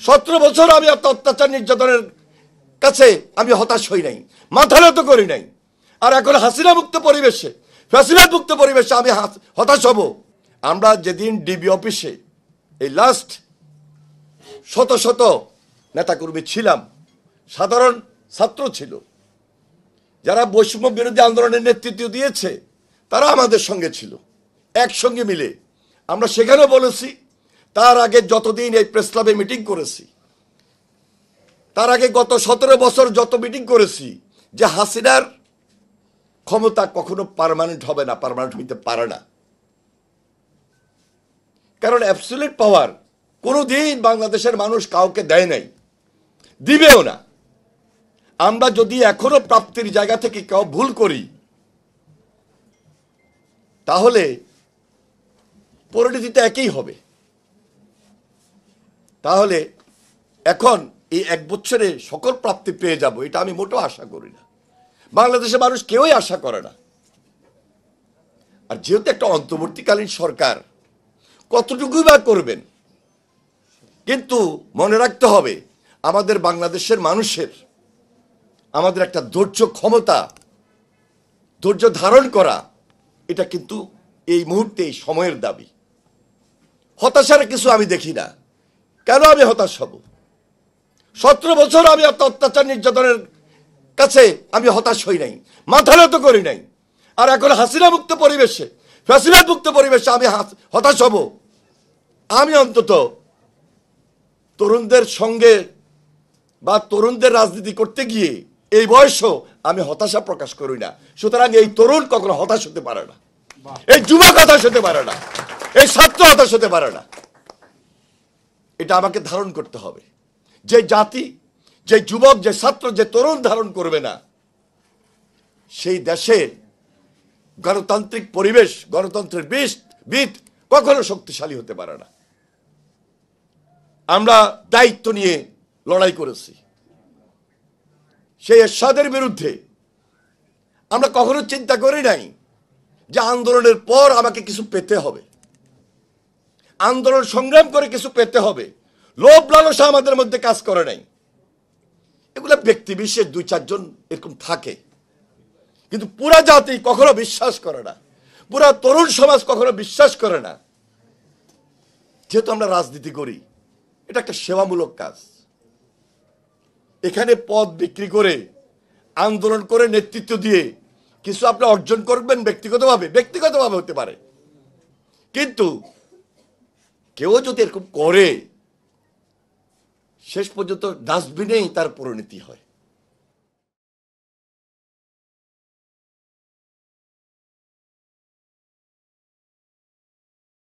17 বছর আমি এত অত্যাচার নির্যাতনের কাছে আমি হতাশ হই নাই, মাথা নত করি নাই। আর এখন হাসিনা মুক্ত পরিবেশে, ফ্যাসিলিটি মুক্ত পরিবেশে আমি হতাশ হব? আমরা যেদিন ডিবি অফিসে এই লাস্ট শত শত নেতাকর্মী ছিলাম, সাধারণ ছাত্র ছিল, যারা বৈষম্য বিরোধী আন্দোলনের নেতৃত্ব দিয়েছে, তারা আমাদের সঙ্গে ছিল। একসঙ্গে মিলে আমরা সেখানেও বলেছি, তার আগে যতদিন এই প্রেস ক্লাবে মিটিং করেছি, তার আগে গত 17 বছর যত মিটিং করেছি, যে হাসিনার ক্ষমতা কখনো পার্মানেন্ট হবে না, পার্মানেন্ট হইতে পারে না। কারণ অ্যাবসলিউট পাওয়ার কোনোদিন বাংলাদেশের মানুষ কাউকে দেয় নাই, দিবেও না। আমরা যদি এখনো প্রাপ্তির জায়গা থেকে কেউ ভুল করি, তাহলে পরিণতিটা একই হবে। তাহলে এখন এই 1 বছরে সকল প্রাপ্তি পেয়ে যাব, এটা আমি মোটেও আশা করি না। বাংলাদেশের মানুষ কেউই আশা করে না। আর যেহেতু একটা অন্তর্বর্তীকালীন সরকার, কতটুকুই বা করবেন? কিন্তু মনে রাখতে হবে, আমাদের বাংলাদেশের মানুষের, আমাদের একটা ধৈর্য ক্ষমতা, ধৈর্য ধারণ করা, এটা কিন্তু এই মুহূর্তে এই সময়ের দাবি। হতাশার কিছু আমি দেখি না। কেন আমি হতাশ হব? 17 বছর আমি এত অত্যাচার নির্যাতনের কাছে আমি হতাশ হই নাই, মাথা নত করি নাই। আর এখন হাসিনা মুক্ত পরিবেশে, ফ্যাসিলিটি মুক্ত পরিবেশে আমি হতাশ হব? আমি অন্তত তরুণদের সঙ্গে বা তরুণদের রাজনীতি করতে গিয়ে এই বয়সও আমি হতাশা প্রকাশ করি না। সুতরাং এই তরুণ কখনো হতাশ হতে পারে না, এই যুবক হতাশ হতে পারে না, এই ছাত্র হতাশ হতে পারে না। এটা আমাকে ধারণ করতে হবে। যে জাতি, যে যুবক, যে ছাত্র, যে তরুণ ধারণ করবে না, সেই দেশে গণতান্ত্রিক পরিবেশ, গণতন্ত্রের ভিত কখনো শক্তিশালী হতে পারে না। আমরা দায়িত্ব নিয়ে লড়াই করেছি। সেই এরশাদের বিরুদ্ধে আমরা কখনো চিন্তা করি নাই যে আন্দোলনের পর আমাকে কিছু পেতে হবে, আন্দোলন সংগ্রাম করে কিছু পেতে হবে। লোভ লালসা আমাদের মধ্যে কাজ করে নাই। এগুলো ব্যক্তি বিশেষ 2-4 জন এরকম থাকে, কিন্তু পুরা জাতি কখনো বিশ্বাস করে না, পুরা তরুণ সমাজ কখনো বিশ্বাস করে না। যেহেতু আমরা রাজনীতি করি, এটা একটা সেবামূলক কাজ। এখানে পদ বিক্রি করে, আন্দোলন করে, নেতৃত্ব দিয়ে কিছু আপনি অর্জন করবেন ব্যক্তিগতভাবে হতে পারে। কিন্তু কেউ যদি এরকম করে, শেষ পর্যন্ত ডাস্টবিনেই তার পরিণতি হয়।